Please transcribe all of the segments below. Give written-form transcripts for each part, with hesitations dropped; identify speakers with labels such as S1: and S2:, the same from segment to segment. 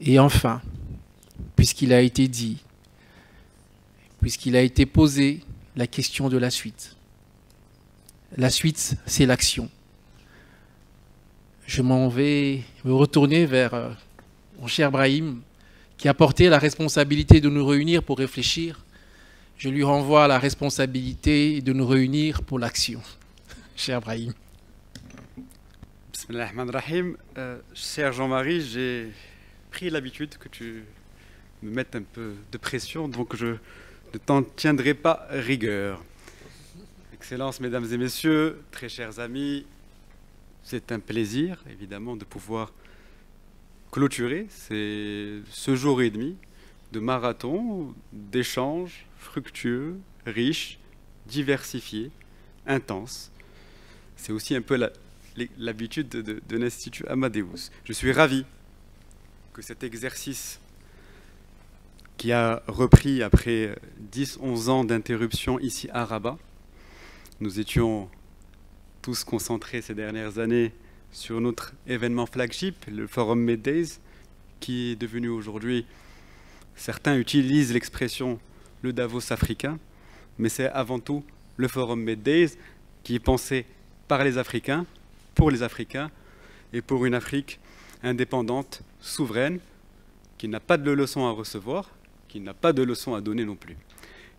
S1: Et enfin, puisqu'il a été dit, puisqu'il a été posé la question de la suite. La suite, c'est l'action. Je m'en vais me retourner vers mon cher Brahim, qui a porté la responsabilité de nous réunir pour réfléchir. Je lui renvoie la responsabilité de nous réunir pour l'action. Cher Brahim.
S2: Bismillah ar-Rahman ar-Rahim. Cher Jean-Marie, j'ai pris l'habitude que tu me mettes un peu de pression, donc je ne t'en tiendrai pas rigueur. Excellences, mesdames et messieurs, très chers amis, c'est un plaisir, évidemment, de pouvoir clôturer ce jour et demi de marathon, d'échanges fructueux, riches, diversifiés, intenses. C'est aussi un peu l'habitude de l'Institut Amadeus. Je suis ravi que cet exercice qui a repris après 10-11 ans d'interruption ici à Rabat, nous étions tous concentrés ces dernières années sur notre événement flagship, le Forum Med Days, qui est devenu aujourd'hui, certains utilisent l'expression le Davos africain, mais c'est avant tout le Forum Med Days qui est pensé par les Africains, pour les Africains, et pour une Afrique indépendante, souveraine, qui n'a pas de leçons à recevoir, qui n'a pas de leçons à donner non plus.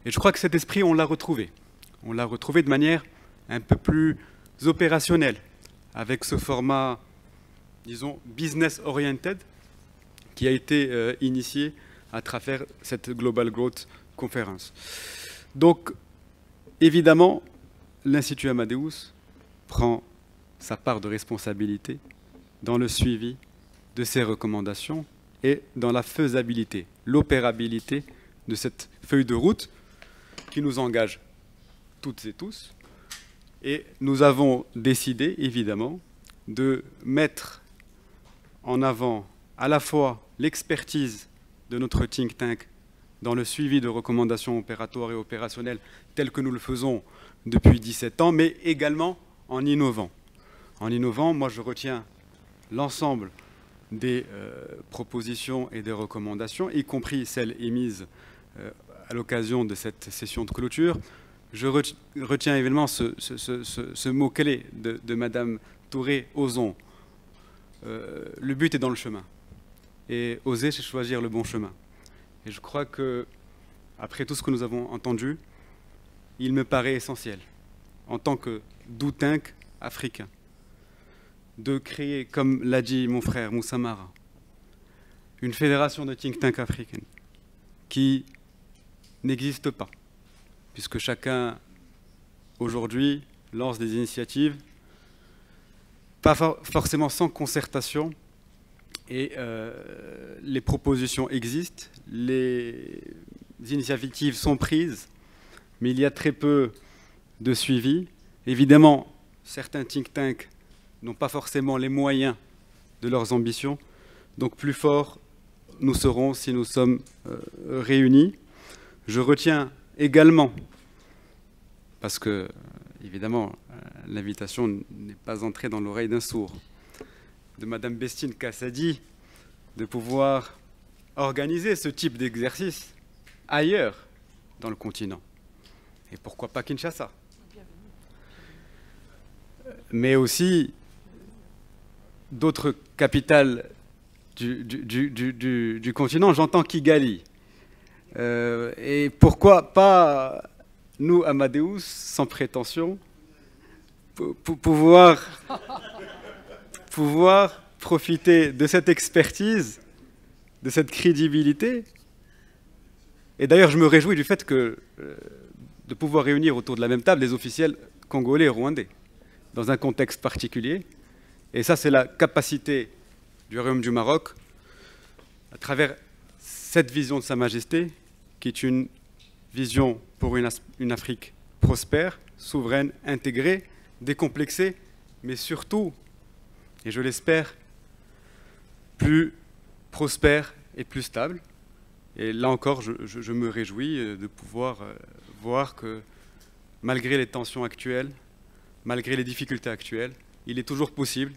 S2: Et je crois que cet esprit, on l'a retrouvé. On l'a retrouvé de manière un peu plus opérationnelle, avec ce format, disons, business-oriented, qui a été initié à travers cette Global Growth Conference. Donc, évidemment, l'Institut Amadeus prend sa part de responsabilité dans le suivi de ces recommandations et dans la faisabilité, l'opérabilité de cette feuille de route qui nous engage toutes et tous. Et nous avons décidé, évidemment, de mettre en avant à la fois l'expertise de notre think tank dans le suivi de recommandations opératoires et opérationnelles telles que nous le faisons depuis 17 ans, mais également en innovant. En innovant, moi je retiens l'ensemble des propositions et des recommandations, y compris celles émises à l'occasion de cette session de clôture. Je retiens évidemment ce mot-clé de Madame Touré, osons. Le but est dans le chemin. Et oser, c'est choisir le bon chemin. Et je crois que, après tout ce que nous avons entendu, il me paraît essentiel, en tant que do-think africain, de créer, comme l'a dit mon frère Moussa Mara, une fédération de think tank africaine qui n'existe pas, puisque chacun, aujourd'hui, lance des initiatives, pas forcément sans concertation, et les propositions existent, les initiatives sont prises, mais il y a très peu de suivi. Évidemment, certains think tanks n'ont pas forcément les moyens de leurs ambitions, donc plus forts nous serons si nous sommes réunis. Je retiens également, parce que, évidemment, l'invitation n'est pas entrée dans l'oreille d'un sourd, de Madame Bestine Kassadi, de pouvoir organiser ce type d'exercice ailleurs dans le continent. Et pourquoi pas Kinshasa? Mais aussi d'autres capitales du continent, j'entends Kigali. Et pourquoi pas nous, Amadeus, sans prétention, pouvoir profiter de cette expertise, de cette crédibilité. Et d'ailleurs, je me réjouis du fait que de pouvoir réunir autour de la même table les officiels congolais et rwandais, dans un contexte particulier. Et ça, c'est la capacité du Royaume du Maroc, à travers cette vision de Sa Majesté, qui est une vision pour une Afrique prospère, souveraine, intégrée, décomplexée, mais surtout, et je l'espère, plus prospère et plus stable. Et là encore, je me réjouis de pouvoir voir que malgré les tensions actuelles, malgré les difficultés actuelles, il est toujours possible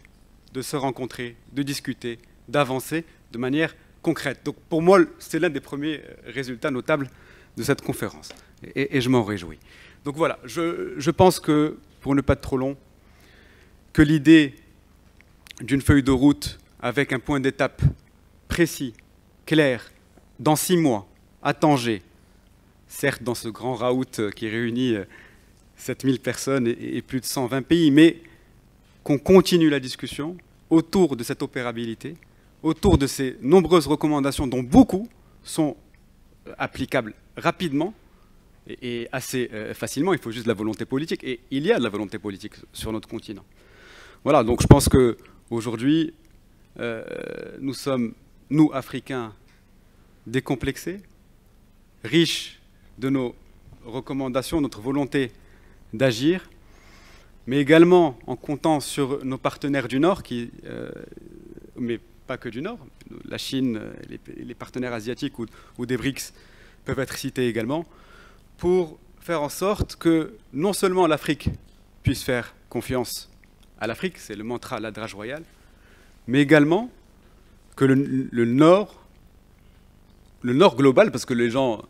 S2: de se rencontrer, de discuter, d'avancer de manière concrètes. Donc pour moi, c'est l'un des premiers résultats notables de cette conférence. Et je m'en réjouis. Donc voilà, je pense que, pour ne pas être trop long, que l'idée d'une feuille de route avec un point d'étape précis, clair, dans 6 mois, à Tanger, certes dans ce grand raout qui réunit 7000 personnes et plus de 120 pays, mais qu'on continue la discussion autour de cette opérabilité, autour de ces nombreuses recommandations dont beaucoup sont applicables rapidement et assez facilement. Il faut juste de la volonté politique. Et il y a de la volonté politique sur notre continent. Voilà, donc je pense qu'aujourd'hui, nous sommes, nous, Africains, décomplexés, riches de nos recommandations, notre volonté d'agir, mais également en comptant sur nos partenaires du Nord, mais pas que du Nord, la Chine, les partenaires asiatiques ou des BRICS peuvent être cités également, pour faire en sorte que non seulement l'Afrique puisse faire confiance à l'Afrique, c'est le mantra l'Adrage royal, mais également que le Nord global, parce que les gens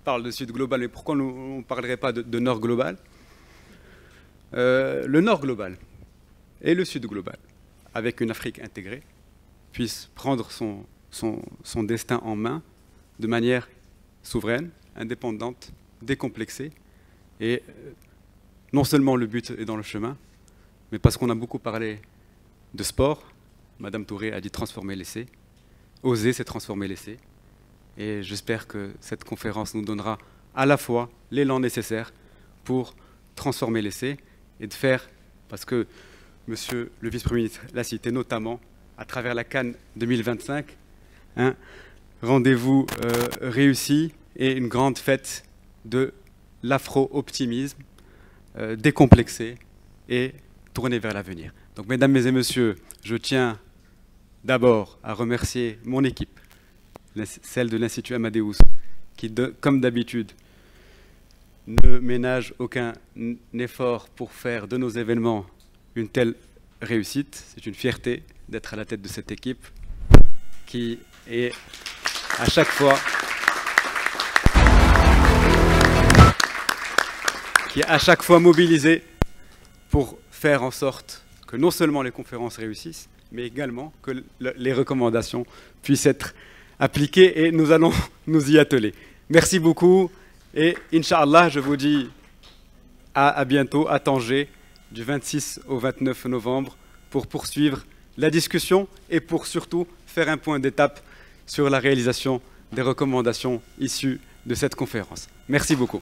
S2: parlent de Sud global, mais pourquoi on ne parlerait pas de Nord global? Le Nord global et le Sud global, avec une Afrique intégrée, puisse prendre son destin en main de manière souveraine, indépendante, décomplexée. Et non seulement le but est dans le chemin, mais parce qu'on a beaucoup parlé de sport, Madame Touré a dit transformer l'essai, oser c'est transformer l'essai. Et j'espère que cette conférence nous donnera à la fois l'élan nécessaire pour transformer l'essai et de faire, parce que Monsieur le vice-premier ministre l'a cité notamment, à travers la Cannes 2025, un rendez-vous réussi et une grande fête de l'afro-optimisme décomplexé et tourné vers l'avenir. Donc, mesdames et messieurs, je tiens d'abord à remercier mon équipe, celle de l'Institut Amadeus, qui, comme d'habitude, ne ménage aucun effort pour faire de nos événements une telle réussite. C'est une fierté d'être à la tête de cette équipe qui est à chaque fois mobilisée pour faire en sorte que non seulement les conférences réussissent, mais également que les recommandations puissent être appliquées, et nous allons nous y atteler. Merci beaucoup et Inch'Allah, je vous dis à bientôt à Tanger du 26 au 29 novembre pour poursuivre la discussion et pour surtout faire un point d'étape sur la réalisation des recommandations issues de cette conférence. Merci beaucoup.